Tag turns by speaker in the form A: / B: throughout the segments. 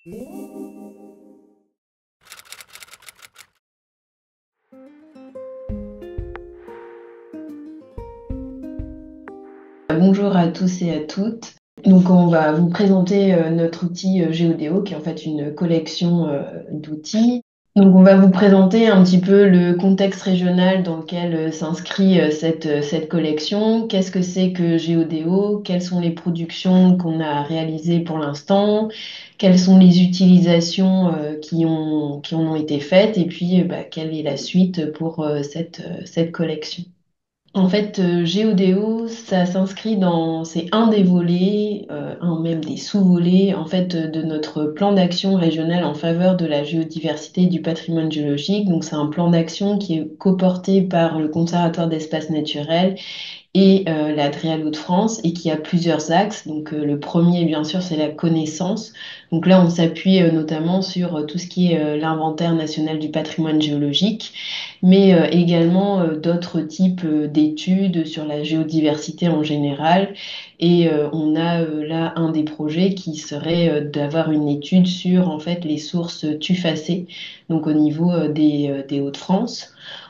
A: Bonjour à tous et à toutes. Donc, on va vous présenter notre outil Géodéo, qui est en fait une collection d'outils. Donc, on va vous présenter un petit peu le contexte régional dans lequel s'inscrit cette collection. Qu'est-ce que c'est que Géodéo? Quelles sont les productions qu'on a réalisées pour l'instant? Quelles sont les utilisations qui en ont été faites? Et puis, quelle est la suite pour cette collection? En fait, Géodéo, ça s'inscrit c'est un des volets, un même des sous-volets, en fait, de notre plan d'action régional en faveur de la géodiversité et du patrimoine géologique. Donc, c'est un plan d'action qui est coporté par le Conservatoire d'espaces naturels et la DREAL Hauts-de-France et qui a plusieurs axes. Donc le premier, bien sûr, c'est la connaissance. Donc là, on s'appuie notamment sur tout ce qui est l'inventaire national du patrimoine géologique, mais également d'autres types d'études sur la géodiversité en général. Et on a là un des projets qui serait d'avoir une étude sur en fait les sources tufacées, donc au niveau des Hauts-de-France.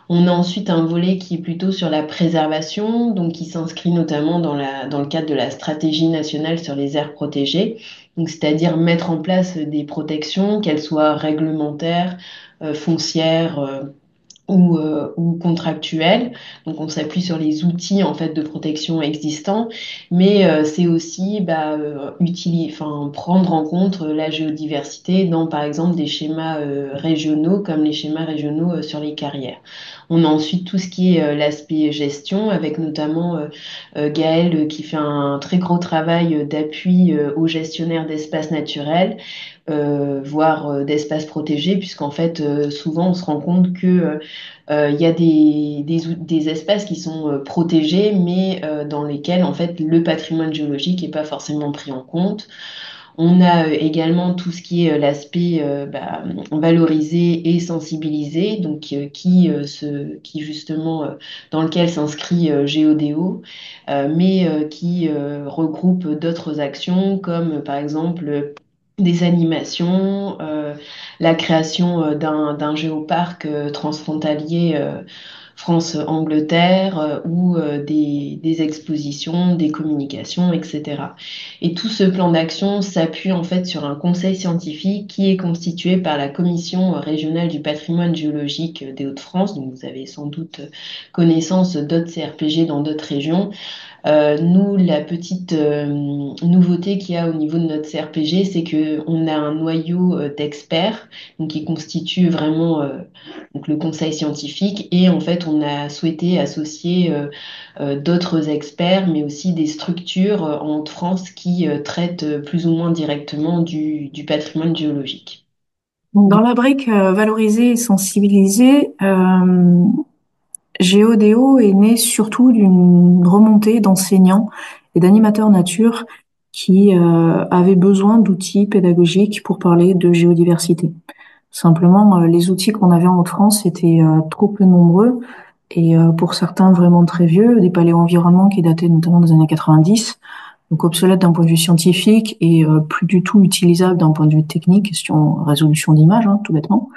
A: On a ensuite un volet qui est plutôt sur la préservation, donc qui s'inscrit notamment dans le cadre de la stratégie nationale sur les aires protégées, donc c'est-à-dire mettre en place des protections, qu'elles soient réglementaires, foncières, ou contractuels. Donc on s'appuie sur les outils en fait de protection existants, mais c'est aussi prendre en compte la géodiversité dans par exemple des schémas régionaux comme les schémas régionaux sur les carrières. On a ensuite tout ce qui est l'aspect gestion avec notamment Gaël qui fait un très gros travail d'appui aux gestionnaires d'espaces naturels, voire d'espaces protégés, puisqu'en fait, souvent, on se rend compte que il y a des espaces qui sont protégés, mais dans lesquels, en fait, le patrimoine géologique n'est pas forcément pris en compte. On a également tout ce qui est l'aspect valorisé et sensibilisé, donc qui justement dans lequel s'inscrit Géodéo, mais qui regroupe d'autres actions comme par exemple des animations, la création d'un géoparc transfrontalier France-Angleterre ou des expositions, des communications, etc. Et tout ce plan d'action s'appuie en fait sur un conseil scientifique qui est constitué par la Commission régionale du patrimoine géologique des Hauts-de-France. Donc vous avez sans doute connaissance d'autres CRPG dans d'autres régions. Nous, la petite nouveauté qu'il y a au niveau de notre CRPG, c'est qu'on a un noyau d'experts donc, qui constitue vraiment donc le conseil scientifique et en fait, on a souhaité associer d'autres experts, mais aussi des structures en France qui traitent plus ou moins directement du patrimoine géologique.
B: Donc, dans la brique valoriser et sensibiliser, Géodéo est né surtout d'une remontée d'enseignants et d'animateurs nature qui avaient besoin d'outils pédagogiques pour parler de géodiversité. Simplement, les outils qu'on avait en Haute-France étaient trop peu nombreux et pour certains vraiment très vieux, des paléo-environnements qui dataient notamment des années 90, donc obsolètes d'un point de vue scientifique et plus du tout utilisables d'un point de vue technique, question résolution d'image, hein, tout bêtement.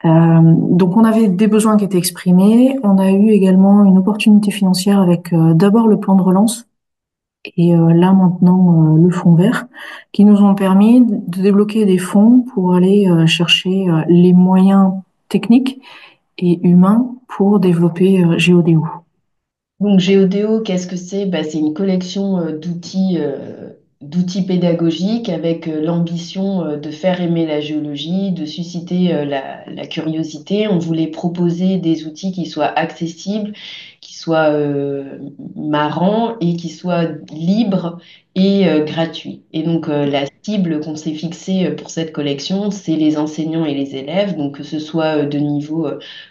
B: Donc on avait des besoins qui étaient exprimés. On a eu également une opportunité financière avec d'abord le plan de relance et là maintenant le fonds vert, qui nous ont permis de débloquer des fonds pour aller chercher les moyens techniques et humains pour développer Géodéo.
A: Donc Géodéo, qu'est-ce que c'est? C'est une collection d'outils pédagogiques avec l'ambition de faire aimer la géologie, de susciter la curiosité. On voulait proposer des outils qui soient accessibles, qui soient marrants et qui soient libres et gratuits. Et donc la cible qu'on s'est fixée pour cette collection, c'est les enseignants et les élèves, donc que ce soit de niveau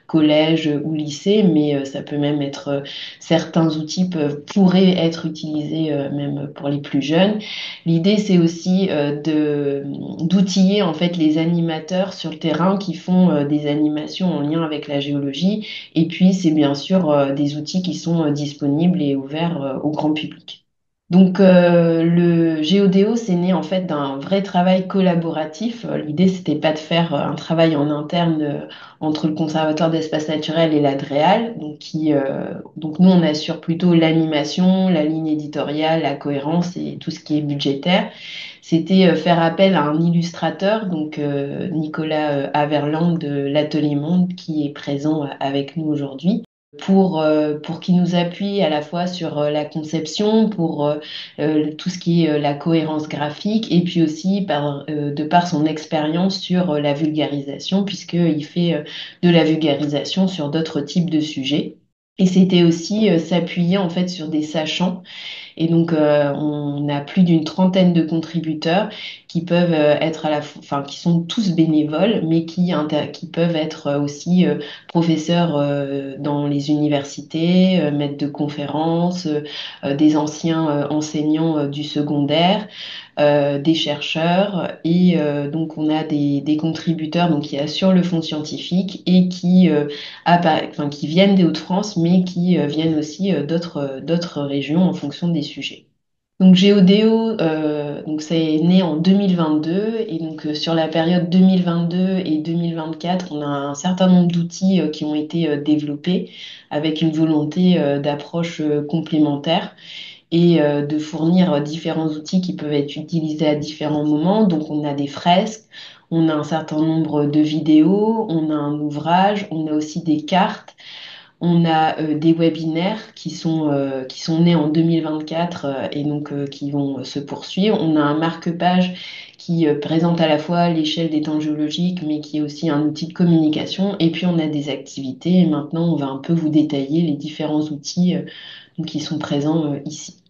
A: collège ou lycée, mais ça peut même être certains outils pourraient être utilisés même pour les plus jeunes. L'idée, c'est aussi d'outiller en fait les animateurs sur le terrain qui font des animations en lien avec la géologie. Et puis, c'est bien sûr des outils qui sont disponibles et ouverts au grand public. Donc, Géodéo, c'est né en fait d'un vrai travail collaboratif. L'idée, c'était pas de faire un travail en interne entre le Conservatoire d'espaces naturels et l'Adréal. Donc nous, on assure plutôt l'animation, la ligne éditoriale, la cohérence et tout ce qui est budgétaire. C'était faire appel à un illustrateur, donc Nicolas Averland de l'Atelier Monde, qui est présent avec nous aujourd'hui pour qu'il nous appuie à la fois sur la conception, pour tout ce qui est la cohérence graphique, et puis aussi de par son expérience sur la vulgarisation, puisqu'il fait de la vulgarisation sur d'autres types de sujets. Et c'était aussi s'appuyer en fait sur des sachants et donc, on a plus d'une trentaine de contributeurs qui peuvent être enfin, qui sont tous bénévoles, mais qui peuvent être aussi professeurs dans les universités, maîtres de conférences, des anciens enseignants du secondaire. Des chercheurs et donc on a des contributeurs donc qui assurent le fond scientifique et enfin, qui viennent des Hauts-de-France mais qui viennent aussi d'autres régions en fonction des sujets. Donc Géodéo, donc c'est né en 2022 et donc sur la période 2022 et 2024, on a un certain nombre d'outils qui ont été développés avec une volonté d'approche complémentaire et de fournir différents outils qui peuvent être utilisés à différents moments. Donc on a des fresques, on a un certain nombre de vidéos, on a un ouvrage, on a aussi des cartes. On a des webinaires qui sont nés en 2024 et donc qui vont se poursuivre. On a un marque-page qui présente à la fois l'échelle des temps géologiques, mais qui est aussi un outil de communication. Et puis on a des activités. Et maintenant, on va un peu vous détailler les différents outils donc, qui sont présents ici.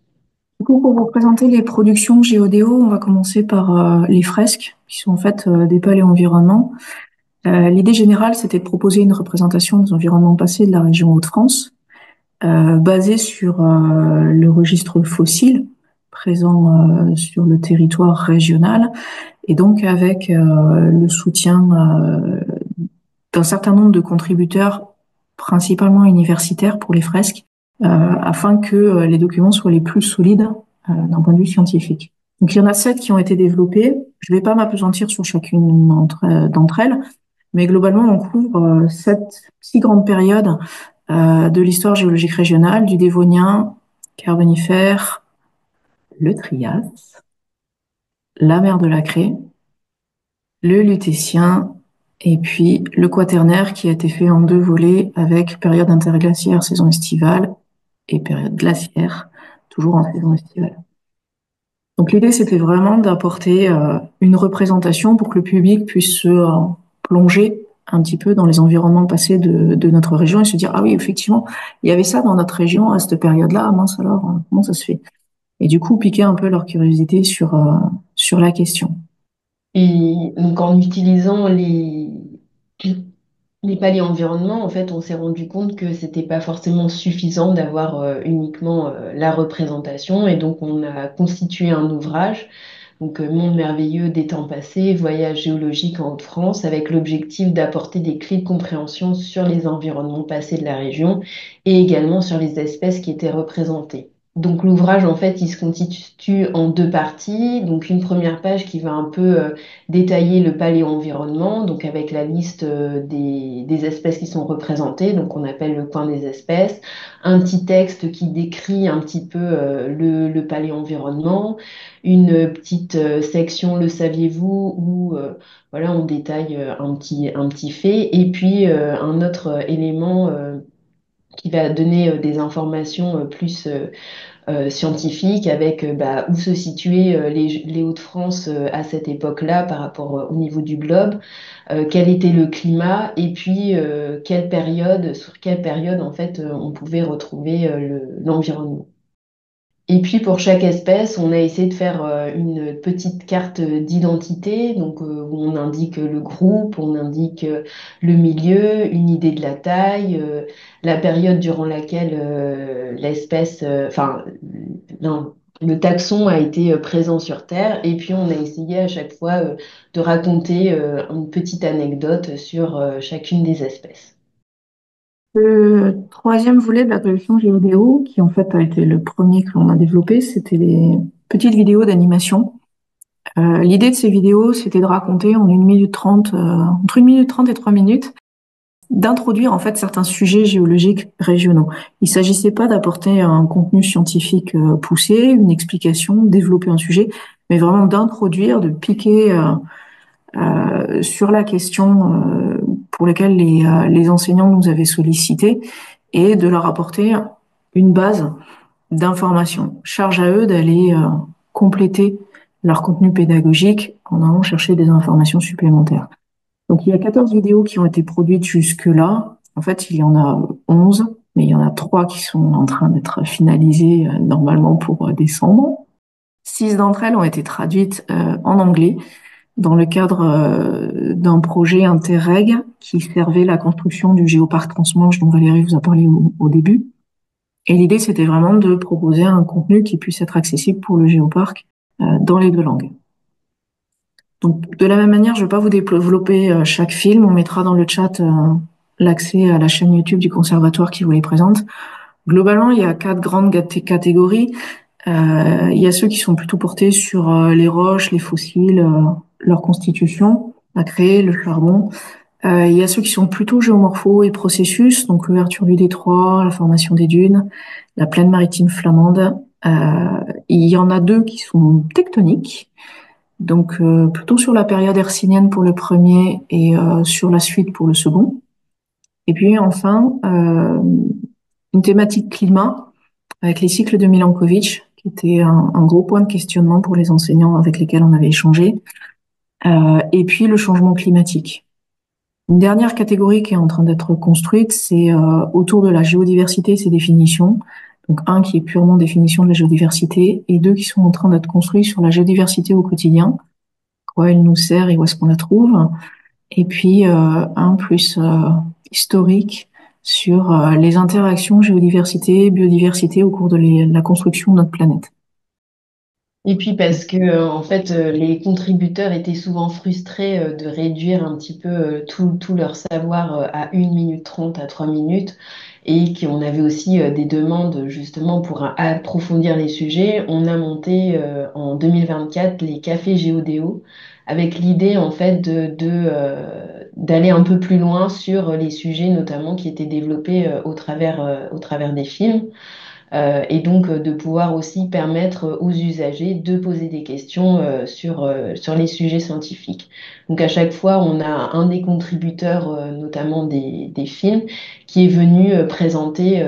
B: Du coup, pour vous présenter les productions Géodéo, on va commencer par les fresques, qui sont en fait des paléoenvironnements. L'idée générale, c'était de proposer une représentation des environnements passés de la région Hauts-de-France, basée sur le registre fossile présent sur le territoire régional, et donc avec le soutien d'un certain nombre de contributeurs, principalement universitaires pour les fresques, afin que les documents soient les plus solides d'un point de vue scientifique. Donc il y en a 7 qui ont été développés. Je ne vais pas m'appesantir sur chacune d'entre elles, mais globalement on couvre 6 grandes périodes de l'histoire géologique régionale, du Dévonien, Carbonifère, le Trias, la mer de la Craie, le Lutétien, et puis le Quaternaire qui a été fait en 2 volets avec période interglaciaire, saison estivale, et période glaciaire, toujours en saison estivale. Donc l'idée, c'était vraiment d'apporter une représentation pour que le public puisse se plonger un petit peu dans les environnements passés de notre région et se dire, ah oui, effectivement, il y avait ça dans notre région à cette période-là, ah mince alors, comment ça se fait? Et du coup, piquer un peu leur curiosité sur la question.
A: Et donc en utilisant les paliers environnement, en fait, on s'est rendu compte que c'était pas forcément suffisant d'avoir uniquement la représentation et donc on a constitué un ouvrage, donc Monde merveilleux des temps passés, voyage géologique en Haute-France, avec l'objectif d'apporter des clés de compréhension sur les environnements passés de la région et également sur les espèces qui étaient représentées. Donc l'ouvrage, en fait, il se constitue en 2 parties. Donc une première page qui va un peu détailler le paléo-environnement, donc avec la liste des espèces qui sont représentées, donc on appelle le coin des espèces. Un petit texte qui décrit un petit peu le paléo-environnement. Une petite section, le saviez-vous, où voilà, on détaille un petit fait. Et puis un autre élément qui va donner des informations plus scientifiques avec bah, où se situaient les Hauts-de-France à cette époque-là par rapport au niveau du globe, quel était le climat et puis sur quelle période en fait on pouvait retrouver l'environnement. Et puis pour chaque espèce, on a essayé de faire une petite carte d'identité, donc où on indique le groupe, on indique le milieu, une idée de la taille, la période durant laquelle l'espèce, enfin non, le taxon a été présent sur Terre, et puis on a essayé à chaque fois de raconter une petite anecdote sur chacune des espèces.
B: Le troisième volet de la collection Géodéo, qui en fait a été le premier que l'on a développé, c'était les petites vidéos d'animation. L'idée de ces vidéos, c'était de raconter en 1 minute 30, entre 1 minute 30 et 3 minutes, d'introduire en fait certains sujets géologiques régionaux. Il s'agissait pas d'apporter un contenu scientifique poussé, une explication, développer un sujet, mais vraiment d'introduire, de piquer sur la question pour laquelle les enseignants nous avaient sollicité et de leur apporter une base d'informations. Charge à eux d'aller compléter leur contenu pédagogique en allant chercher des informations supplémentaires. Donc il y a 14 vidéos qui ont été produites jusque-là. En fait, il y en a 11, mais il y en a 3 qui sont en train d'être finalisées normalement pour décembre. 6 d'entre elles ont été traduites en anglais dans le cadre d'un projet Interreg qui servait la construction du géoparc Transmanche dont Valérie vous a parlé au début. Et l'idée, c'était vraiment de proposer un contenu qui puisse être accessible pour le géoparc dans les 2 langues. Donc, de la même manière, je ne vais pas vous développer chaque film. On mettra dans le chat l'accès à la chaîne YouTube du conservatoire qui vous les présente. Globalement, il y a 4 grandes catégories. Il y a ceux qui sont plutôt portés sur les roches, les fossiles, leur constitution à créer, le charbon. Il y a ceux qui sont plutôt géomorpho et processus, donc l'ouverture du détroit, la formation des dunes, la plaine maritime flamande. Il y en a 2 qui sont tectoniques, donc plutôt sur la période hercynienne pour le premier et sur la suite pour le second. Et puis enfin, une thématique climat avec les cycles de Milankovitch, qui était un gros point de questionnement pour les enseignants avec lesquels on avait échangé, et puis le changement climatique. Une dernière catégorie qui est en train d'être construite, c'est autour de la géodiversité et ses définitions. Donc un qui est purement définition de la géodiversité et 2 qui sont en train d'être construits sur la géodiversité au quotidien, quoi elle nous sert et où est-ce qu'on la trouve. Et puis un plus historique sur les interactions géodiversité, biodiversité au cours de la construction de notre planète.
A: Et puis parce que en fait les contributeurs étaient souvent frustrés de réduire un petit peu tout leur savoir à 1 minute 30 à 3 minutes et qu'on avait aussi des demandes justement pour approfondir les sujets. On a monté en 2024 les cafés Géodéo avec l'idée en fait d'aller un peu plus loin sur les sujets notamment qui étaient développés au travers des films. Et donc de pouvoir aussi permettre aux usagers de poser des questions sur les sujets scientifiques. Donc à chaque fois, on a un des contributeurs, notamment des films, qui est venu présenter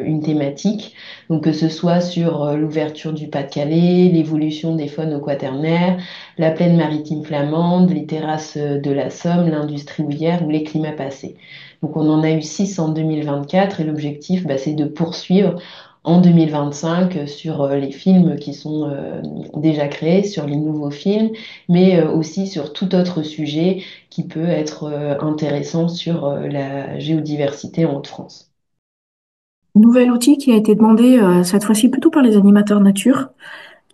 A: une thématique, donc que ce soit sur l'ouverture du Pas-de-Calais, l'évolution des faunes au Quaternaire, la plaine maritime flamande, les terrasses de la Somme, l'industrie houillère ou les climats passés. Donc on en a eu 6 en 2024 et l'objectif, c'est de poursuivre en 2025 sur les films qui sont déjà créés, sur les nouveaux films, mais aussi sur tout autre sujet qui peut être intéressant sur la géodiversité en Haute-France.
B: Nouvel outil qui a été demandé cette fois-ci plutôt par les animateurs nature,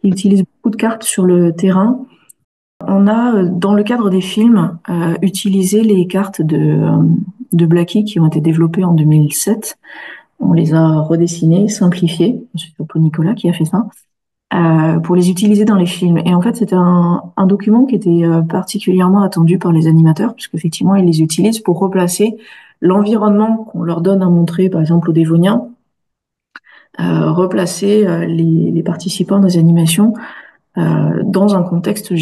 B: qui utilisent beaucoup de cartes sur le terrain. On a, dans le cadre des films, utilisé les cartes de Blackie qui ont été développées en 2007. On les a redessinées, simplifiées. C'est surtout Nicolas qui a fait ça. Pour les utiliser dans les films. Et en fait, c'était un document qui était particulièrement attendu par les animateurs, puisqu'effectivement, ils les utilisent pour replacer l'environnement qu'on leur donne à montrer, par exemple, aux Dévoniens, replacer les participants des animations dans un contexte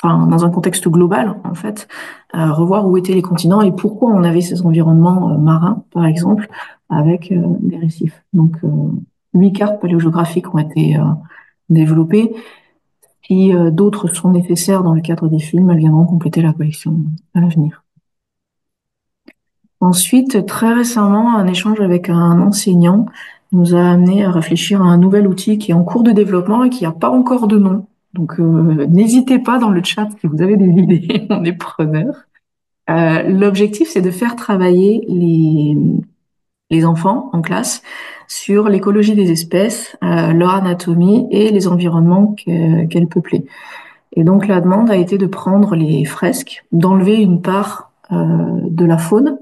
B: dans un contexte global, en fait, revoir où étaient les continents et pourquoi on avait ces environnements marins, par exemple, avec des récifs. Donc, 8 cartes paléogéographiques ont été développées. Si d'autres sont nécessaires dans le cadre des films, elles viendront compléter la collection à l'avenir. Ensuite, très récemment, un échange avec un enseignant nous a amené à réfléchir à un nouvel outil qui est en cours de développement et qui n'a pas encore de nom. Donc, n'hésitez pas dans le chat si vous avez des idées, on est preneurs. L'objectif, c'est de faire travailler les enfants en classe sur l'écologie des espèces, leur anatomie et les environnements qu'elles peuplaient. Et donc, la demande a été de prendre les fresques, d'enlever une part de la faune,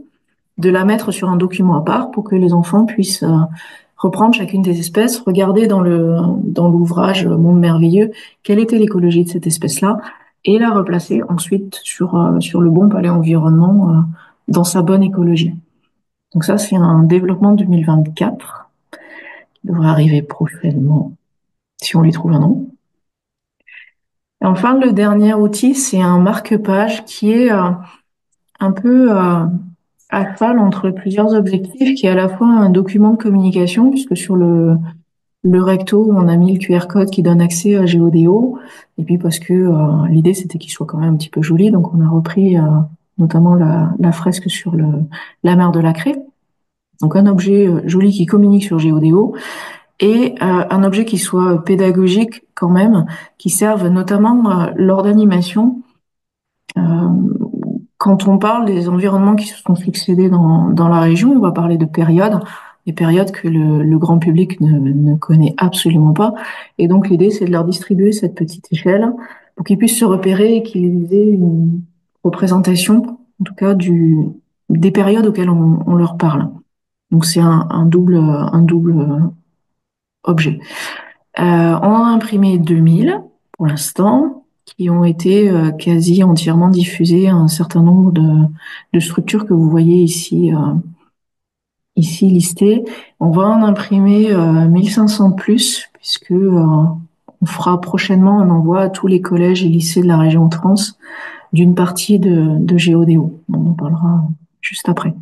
B: de la mettre sur un document à part pour que les enfants puissent reprendre chacune des espèces, regarder dans l'ouvrage Monde merveilleux quelle était l'écologie de cette espèce-là et la replacer ensuite sur le bon paléenvironnement dans sa bonne écologie. Donc ça, c'est un développement 2024 qui devrait arriver prochainement si on lui trouve un nom. Et enfin, le dernier outil, c'est un marque-page qui est un peu à cheval entre plusieurs objectifs, qui est à la fois un document de communication, puisque sur le recto, on a mis le QR code qui donne accès à Géodéo, et puis parce que l'idée c'était qu'il soit quand même un petit peu joli, donc on a repris notamment la fresque sur la mer de la Craie. Donc un objet joli qui communique sur Géodéo, et un objet qui soit pédagogique quand même, qui serve notamment lors d'animation. Quand on parle des environnements qui se sont succédés dans la région, on va parler de périodes, des périodes que le grand public ne connaît absolument pas. Et donc l'idée, c'est de leur distribuer cette petite échelle pour qu'ils puissent se repérer et qu'ils aient une représentation, en tout cas, des périodes auxquelles on leur parle. Donc c'est un double objet. On en a imprimé 2000 pour l'instant, qui ont été quasi entièrement diffusés à un certain nombre de structures que vous voyez ici listées. On va en imprimer 1500 de plus, puisque on fera prochainement un envoi à tous les collèges et lycées de la région trans d'une partie de Géodéo. On en parlera juste après.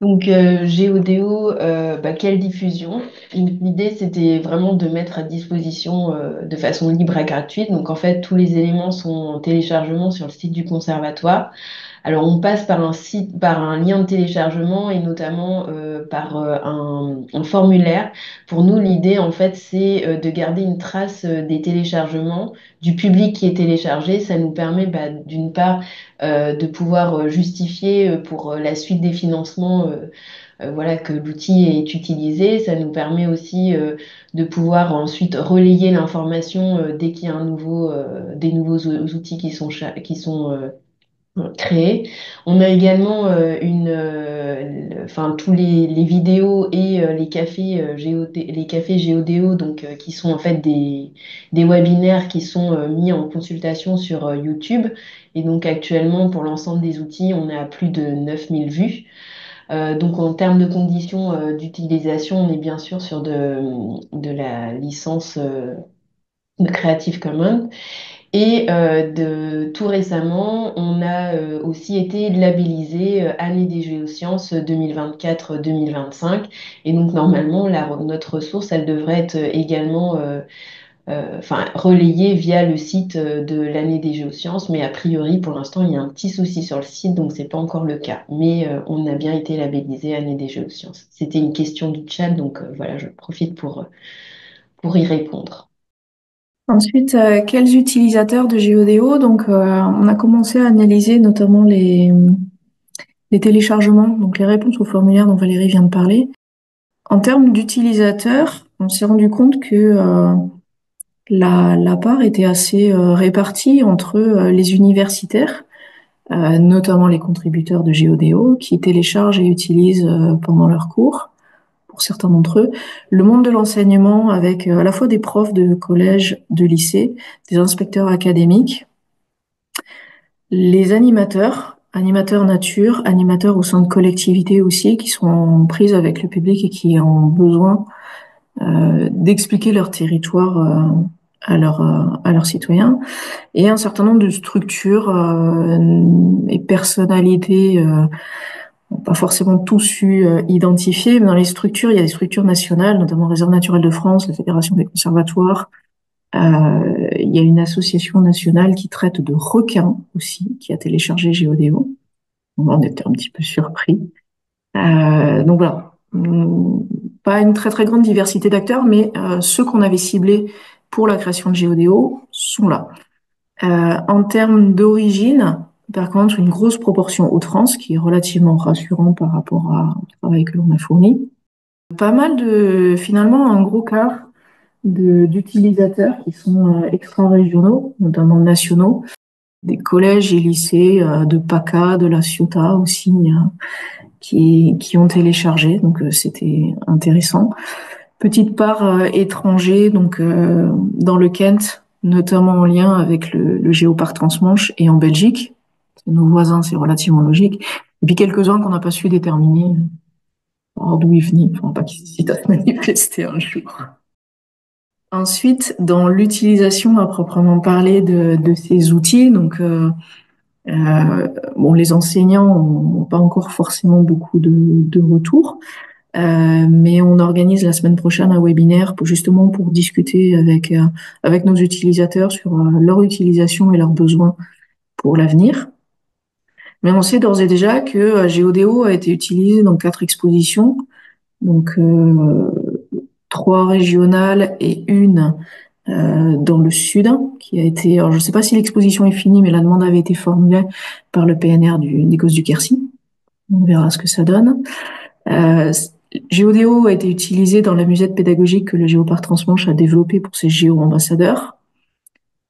A: Donc, Géodéo, quelle diffusion? L'idée, c'était vraiment de mettre à disposition de façon libre et gratuite. Donc, en fait, tous les éléments sont en téléchargement sur le site du conservatoire. Alors, on passe par un site, par un lien de téléchargement et notamment par un formulaire. Pour nous, l'idée, en fait, c'est de garder une trace des téléchargements, du public qui est téléchargé. Ça nous permet, d'une part, de pouvoir justifier pour la suite des financements, voilà, que l'outil est utilisé. Ça nous permet aussi de pouvoir ensuite relayer l'information dès qu'il y a des nouveaux outils qui sont créés. On a également enfin, tous les vidéos et les cafés, les cafés Géodéo, donc, qui sont en fait des webinaires qui sont mis en consultation sur YouTube. Et donc actuellement, pour l'ensemble des outils, on est à plus de 9000 vues. Donc en termes de conditions d'utilisation, on est bien sûr sur de la licence de Creative Commons. Et tout récemment, on a aussi été labellisé Année des géosciences 2024-2025. Et donc, normalement, notre ressource, elle devrait être également relayée via le site de l'Année des géosciences. Mais a priori, pour l'instant, il y a un petit souci sur le site, donc c'est pas encore le cas. Mais on a bien été labellisé Année des géosciences. C'était une question du chat, donc voilà, je profite pour y répondre.
B: Ensuite, quels utilisateurs de Géodéo? Donc, on a commencé à analyser notamment les téléchargements, donc les réponses au formulaire dont Valérie vient de parler. En termes d'utilisateurs, on s'est rendu compte que la part était assez répartie entre les universitaires, notamment les contributeurs de Géodéo, qui téléchargent et utilisent pendant leurs cours, pour certains d'entre eux, le monde de l'enseignement avec à la fois des profs de collège, de lycée, des inspecteurs académiques, les animateurs nature, animateurs au sein de collectivités aussi, qui sont en prise avec le public et qui ont besoin d'expliquer leur territoire à leurs citoyens, et un certain nombre de structures et personnalités pas forcément tous su identifier, mais dans les structures, il y a des structures nationales, notamment Réserve naturelle de France, la Fédération des conservatoires. Il y a une association nationale qui traite de requins aussi, qui a téléchargé Géodéo. On était un petit peu surpris. Donc voilà, pas une très très grande diversité d'acteurs, mais ceux qu'on avait ciblés pour la création de Géodéo sont là. En termes d'origine, par contre, une grosse proportion trans, qui est relativement rassurant par rapport au travail que l'on a fourni. Pas mal finalement, un gros quart d'utilisateurs qui sont extra-régionaux, notamment nationaux, des collèges et lycées de PACA, de La Ciotat aussi, qui ont téléchargé, donc c'était intéressant. Petite part étranger, donc dans le Kent, notamment en lien avec le Géoparc Transmanche et en Belgique. Nos voisins, c'est relativement logique. Et puis quelques-uns qu'on n'a pas su déterminer d'où ils venaient, enfin pas qu'ils hésitent à se manifester un jour. Ensuite, dans l'utilisation à proprement parler de ces outils, donc bon, les enseignants n'ont pas encore forcément beaucoup de retours. Mais on organise la semaine prochaine un webinaire justement pour discuter avec nos utilisateurs sur leur utilisation et leurs besoins pour l'avenir. Mais on sait d'ores et déjà que Géodéo a été utilisé dans 4 expositions, donc 3 régionales et une dans le sud, qui a été. Alors je ne sais pas si l'exposition est finie, mais la demande avait été formulée par le PNR des Causes du Quercy. On verra ce que ça donne. Géodéo a été utilisé dans la musette pédagogique que le Géoparc Transmanche a développé pour ses géo-ambassadeurs.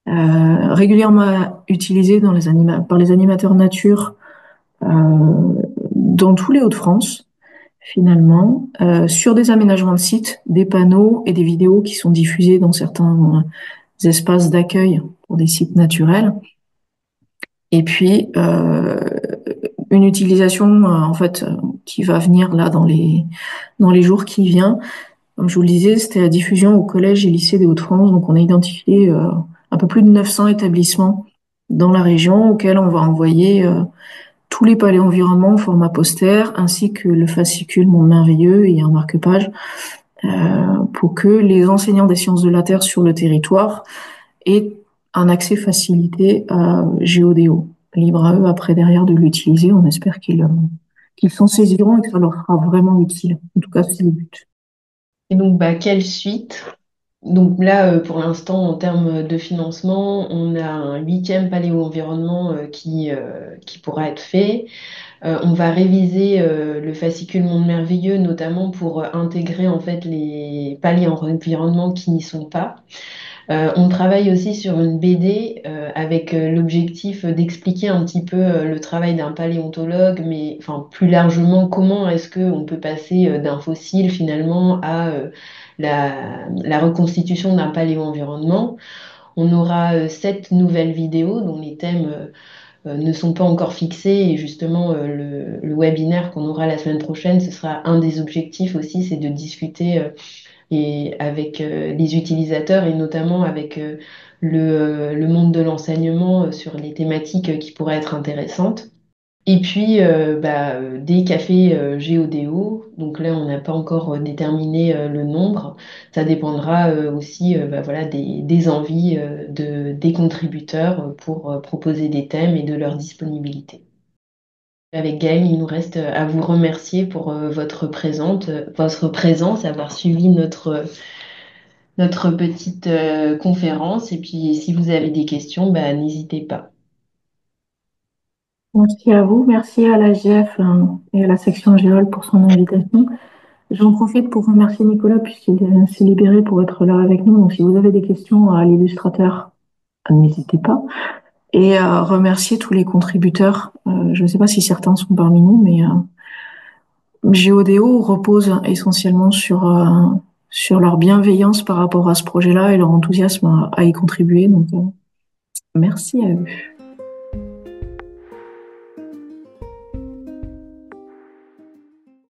B: Régulièrement utilisé par les animateurs nature dans tous les Hauts-de-France, finalement, sur des aménagements de sites, des panneaux et des vidéos qui sont diffusés dans certains espaces d'accueil pour des sites naturels. Et puis, une utilisation en fait qui va venir là dans les jours qui viennent. Comme je vous le disais, c'était la diffusion au collège et lycée des Hauts-de-France. Donc, on a identifié un peu plus de 900 établissements dans la région auxquels on va envoyer tous les palais environnement au format poster, ainsi que le fascicule Monde Merveilleux et un marque-page pour que les enseignants des sciences de la Terre sur le territoire aient un accès facilité à Géodéo. Libre à eux après derrière de l'utiliser. On espère qu'ils s'en saisiront et que ça leur sera vraiment utile. En tout cas, c'est le but.
A: Et donc, quelle suite? Donc là, pour l'instant, en termes de financement, on a un 8e paléo-environnement qui pourra être fait. On va réviser le fascicule Monde Merveilleux, notamment pour intégrer en fait les paléo-environnements qui n'y sont pas. On travaille aussi sur une BD avec l'objectif d'expliquer un petit peu le travail d'un paléontologue, mais enfin, plus largement, comment est-ce qu'on peut passer d'un fossile finalement à la reconstitution d'un paléo-environnement. On aura 7 nouvelles vidéos dont les thèmes ne sont pas encore fixés et justement le webinaire qu'on aura la semaine prochaine, ce sera un des objectifs aussi, c'est de discuter et avec les utilisateurs et notamment avec le monde de l'enseignement sur les thématiques qui pourraient être intéressantes. Et puis des cafés Géodéo, donc là on n'a pas encore déterminé le nombre, ça dépendra aussi voilà, des envies des contributeurs pour proposer des thèmes et de leur disponibilité. Avec Gaëlle, il nous reste à vous remercier pour votre présence, avoir suivi notre petite conférence. Et puis, si vous avez des questions, n'hésitez pas.
B: Merci à vous, merci à la GF et à la section Géol pour son invitation. J'en profite pour remercier Nicolas puisqu'il s'est libéré pour être là avec nous. Donc, si vous avez des questions à l'illustrateur, n'hésitez pas. Et remercier tous les contributeurs. Je ne sais pas si certains sont parmi nous, mais Géodéo repose essentiellement sur leur bienveillance par rapport à ce projet-là et leur enthousiasme à y contribuer. Donc, merci à eux.